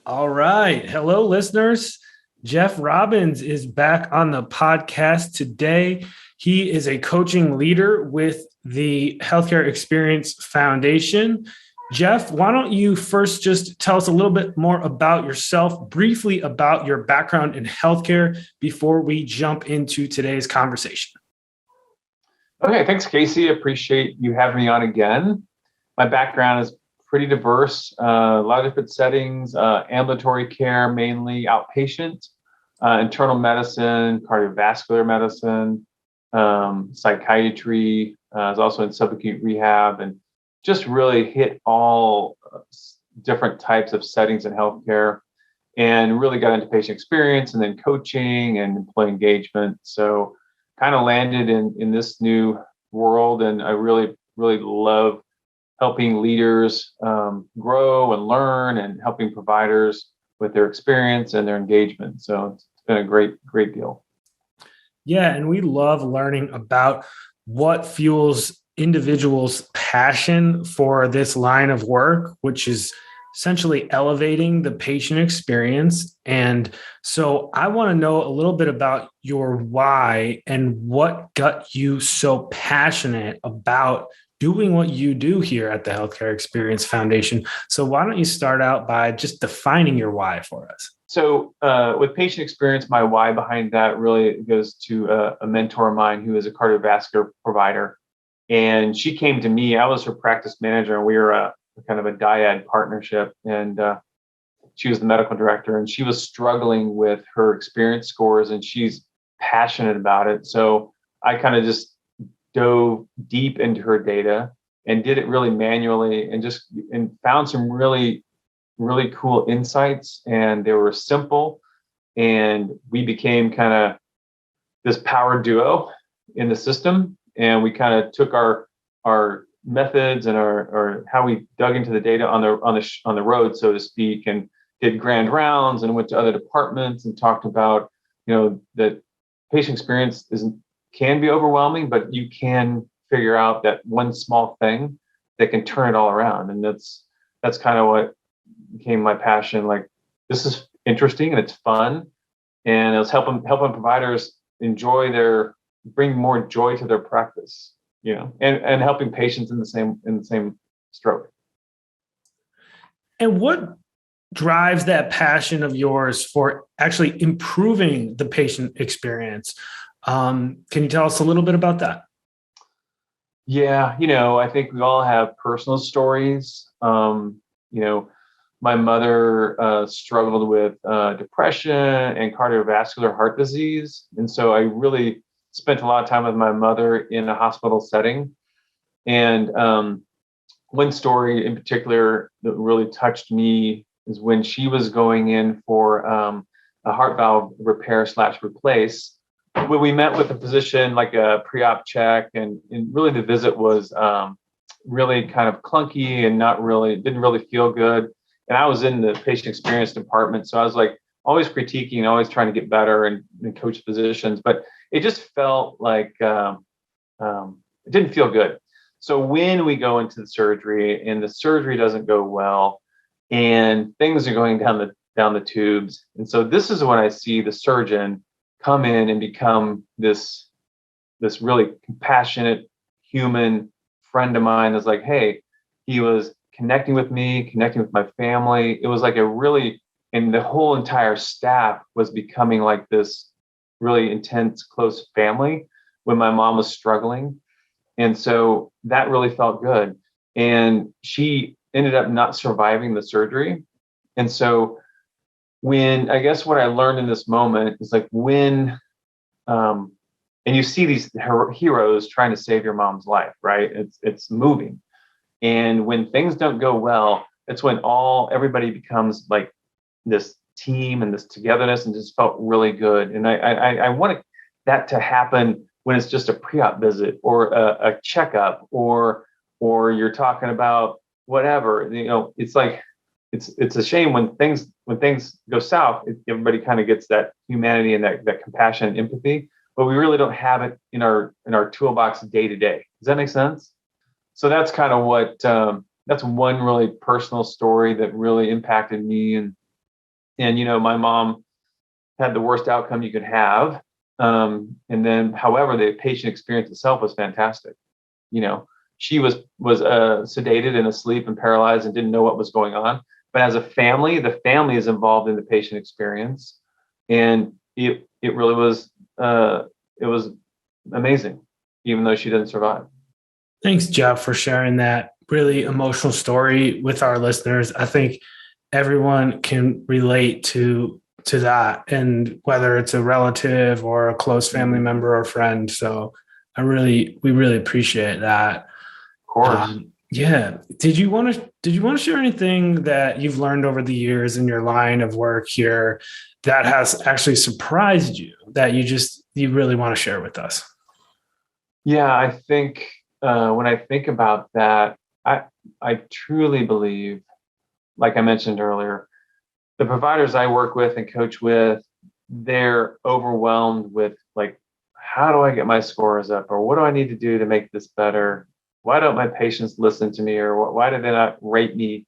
All right. Hello, listeners. Jeff Robbins is back on the podcast today. He is a coaching leader with the Healthcare Experience Foundation. Jeff, why don't you first just tell us a little bit more about yourself, briefly about your background in healthcare before we jump into today's conversation? Okay, thanks, Casey. Appreciate you having me on again. My background is pretty diverse, a lot of different settings, ambulatory care, mainly outpatient, internal medicine, cardiovascular medicine, psychiatry. I was also in subacute rehab and just really hit all different types of settings in healthcare and really got into patient experience and then coaching and employee engagement. So kind of landed in this new world. And I really, really love helping leaders grow and learn and helping providers with their experience and their engagement. So it's been a great deal. Yeah, and we love learning about what fuels individuals' passion for this line of work, which is essentially elevating the patient experience. And so I want to know a little bit about your why and what got you so passionate about doing what you do here at the Healthcare Experience Foundation. So why don't you start out by just defining your why for us? So with patient experience, my why behind that really goes to a mentor of mine who is a cardiovascular provider. And she came to me, I was her practice manager, and we were a kind of a dyad partnership. And she was the medical director, and she was struggling with her experience scores, and she's passionate about it. So I kind of just dove deep into her data and did it really manually and found some really cool insights, and they were simple. And we became kind of this power duo in the system. And we kind of took our methods and our how we dug into the data on the road, so to speak, and did grand rounds and went to other departments and talked about, that patient experience can be overwhelming, but you can figure out that one small thing that can turn it all around. And that's kind of what became my passion. Like, this is interesting and it's fun, and it was helping providers bring more joy to their practice, and helping patients in the same stroke. And what drives that passion of yours for actually improving the patient experience? Can you tell us a little bit about that? Yeah, I think we all have personal stories. My mother struggled with depression and cardiovascular heart disease. And so I really spent a lot of time with my mother in a hospital setting. And one story in particular that really touched me is when she was going in for a heart valve repair/replace. When we met with a physician, like a pre-op check, and really the visit was really kind of clunky and didn't really feel good. And I was in the patient experience department, so I was like always critiquing, always trying to get better and coach physicians, but it just felt like it didn't feel good. So when we go into the surgery and the surgery doesn't go well, and things are going down the tubes, and so this is when I see the surgeon come in and become this really compassionate human friend of mine. Is like, hey, he was connecting with me, connecting with my family. It was like and the whole entire staff was becoming like this really intense, close family when my mom was struggling. And so that really felt good. And she ended up not surviving the surgery. And so I guess what I learned in this moment is like and you see these heroes trying to save your mom's life, right? It's moving. And when things don't go well, it's when everybody becomes like this team and this togetherness, and just felt really good. And I wanted that to happen when it's just a pre-op visit or a checkup, or you're talking about whatever. It's like it's a shame when things go south. Everybody kind of gets that humanity and that compassion and empathy, but we really don't have it in our toolbox day to day. Does that make sense? So that's kind of what that's one really personal story that really impacted me, and And, my mom had the worst outcome you could have. And then, however, the patient experience itself was fantastic. She was sedated and asleep and paralyzed and didn't know what was going on. But as a family, the family is involved in the patient experience, and it really was it was amazing, even though she didn't survive. Thanks, Jeff, for sharing that really emotional story with our listeners. I think everyone can relate to that, and whether it's a relative or a close family member or friend. So we really appreciate that. Of course. Yeah. Did you want to share anything that you've learned over the years in your line of work here that has actually surprised you that you really want to share with us? Yeah, I think when I think about that, I truly believe, like I mentioned earlier, the providers I work with and coach with, they're overwhelmed with like, how do I get my scores up? Or what do I need to do to make this better? Why don't my patients listen to me? Or why do they not rate me,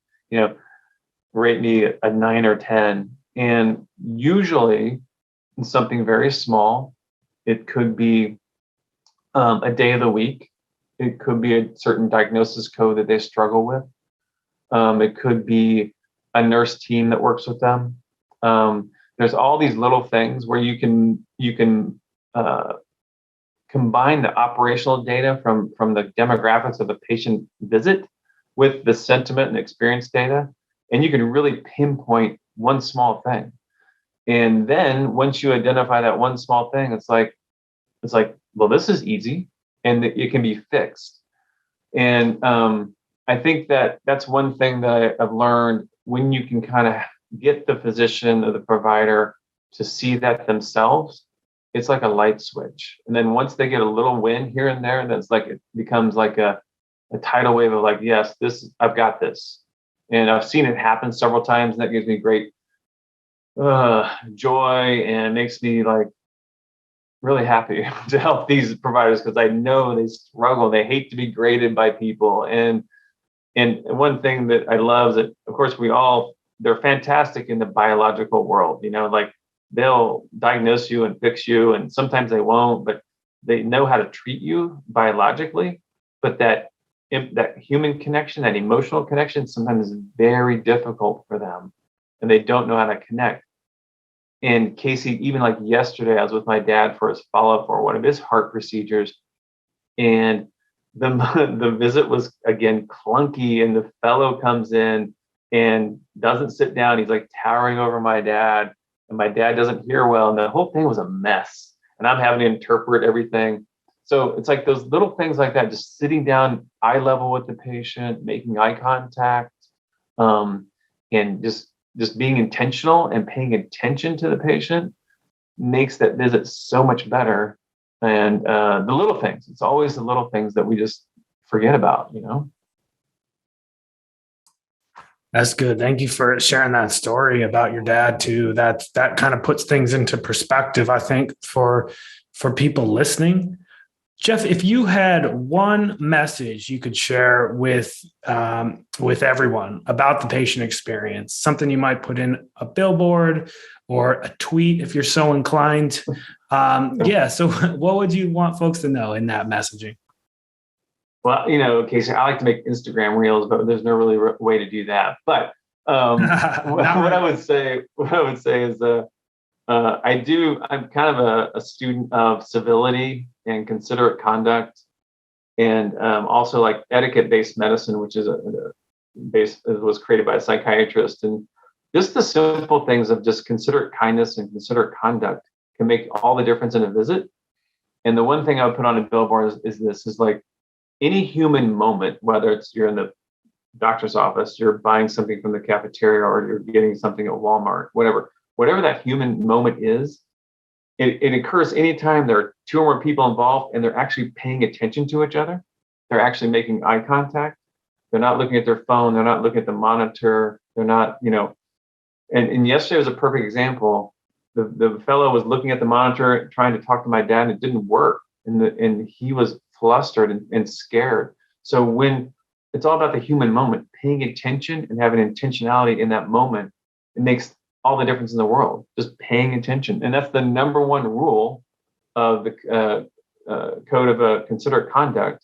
rate me a 9 or 10? And usually it's something very small. It could be a day of the week. It could be a certain diagnosis code that they struggle with. It could be a nurse team that works with them. There's all these little things where you can combine the operational data from the demographics of the patient visit with the sentiment and experience data, and you can really pinpoint one small thing. And then once you identify that one small thing, it's like, well, this is easy, and it can be fixed. And I think that's one thing that I've learned, when you can kind of get the physician or the provider to see that themselves, it's like a light switch. And then once they get a little win here and there, that's like, it becomes like a tidal wave of like, yes, I've got this. And I've seen it happen several times, and that gives me great joy, and makes me like really happy to help these providers, because I know they struggle. They hate to be graded by people. And one thing that I love is that, of course, they're fantastic in the biological world, like they'll diagnose you and fix you, and sometimes they won't, but they know how to treat you biologically. But that human connection, that emotional connection, sometimes is very difficult for them, and they don't know how to connect. And Casey, even like yesterday, I was with my dad for his follow-up for one of his heart procedures, and the visit was again clunky, and the fellow comes in and doesn't sit down. He's like towering over my dad, and my dad doesn't hear well, and the whole thing was a mess, and I'm having to interpret everything. So it's like those little things like that, just sitting down eye level with the patient, making eye contact, and just being intentional and paying attention to the patient makes that visit so much better. And the little things, it's always the little things that we just forget about, That's good. Thank you for sharing that story about your dad too. That kind of puts things into perspective, I think, for people listening. Jeff, if you had one message you could share with everyone about the patient experience, something you might put in a billboard or a tweet if you're so inclined. So what would you want folks to know in that messaging? Well, Casey, I like to make Instagram reels, but there's no really way to do that. But what I would say is I'm kind of a student of civility and considerate conduct, and also like etiquette-based medicine, which is was created by a psychiatrist. And just the simple things of just considerate kindness and considerate conduct can make all the difference in a visit. And the one thing I would put on a billboard is like, any human moment, whether it's you're in the doctor's office, you're buying something from the cafeteria, or you're getting something at Walmart, whatever that human moment is, it occurs anytime there are two or more people involved and they're actually paying attention to each other. They're actually making eye contact. They're not looking at their phone. They're not looking at the monitor. They're not, and yesterday was a perfect example. The fellow was looking at the monitor, trying to talk to my dad, and it didn't work. And he was flustered and scared. So when it's all about the human moment, paying attention and having intentionality in that moment, it makes all the difference in the world, just paying attention. And that's the number one rule of the Code of Considerate Conduct,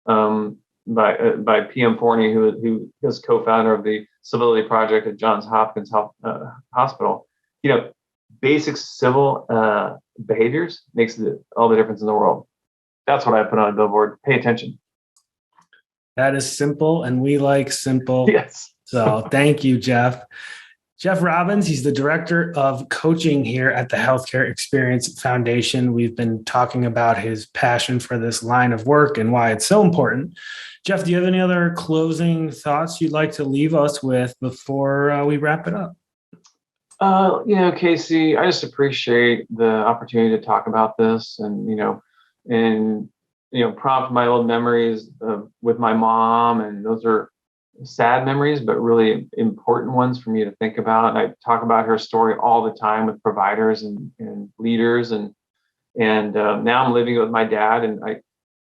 by PM Forney, who is co-founder of the Civility Project at Johns Hopkins Hospital. Basic civil behaviors makes all the difference in the world. That's what I put on a billboard. Pay attention. That is simple, and we like simple. Yes. So thank you, Jeff. Jeff Robbins, he's the director of coaching here at the Healthcare Experience Foundation. We've been talking about his passion for this line of work and why it's so important. Jeff, do you have any other closing thoughts you'd like to leave us with before we wrap it up? Casey, I just appreciate the opportunity to talk about this and prompt my old memories with my mom. And those are sad memories, but really important ones for me to think about. And I talk about her story all the time with providers and leaders. And now I'm living with my dad, and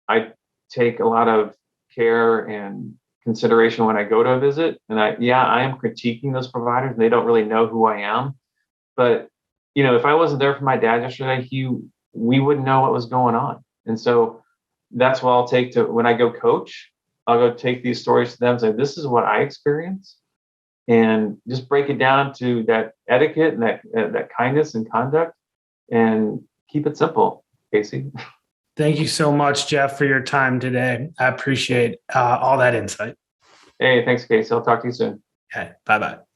I take a lot of care and consideration when I go to a visit. And I am critiquing those providers, and they don't really know who I am. But, if I wasn't there for my dad yesterday, we wouldn't know what was going on. And so that's what I'll take to when I go coach. I'll go take these stories to them and say, this is what I experienced, and just break it down to that etiquette and that kindness and conduct, and keep it simple, Casey. Thank you so much, Jeff, for your time today. I appreciate all that insight. Hey, thanks, Casey. I'll talk to you soon. Okay, bye-bye.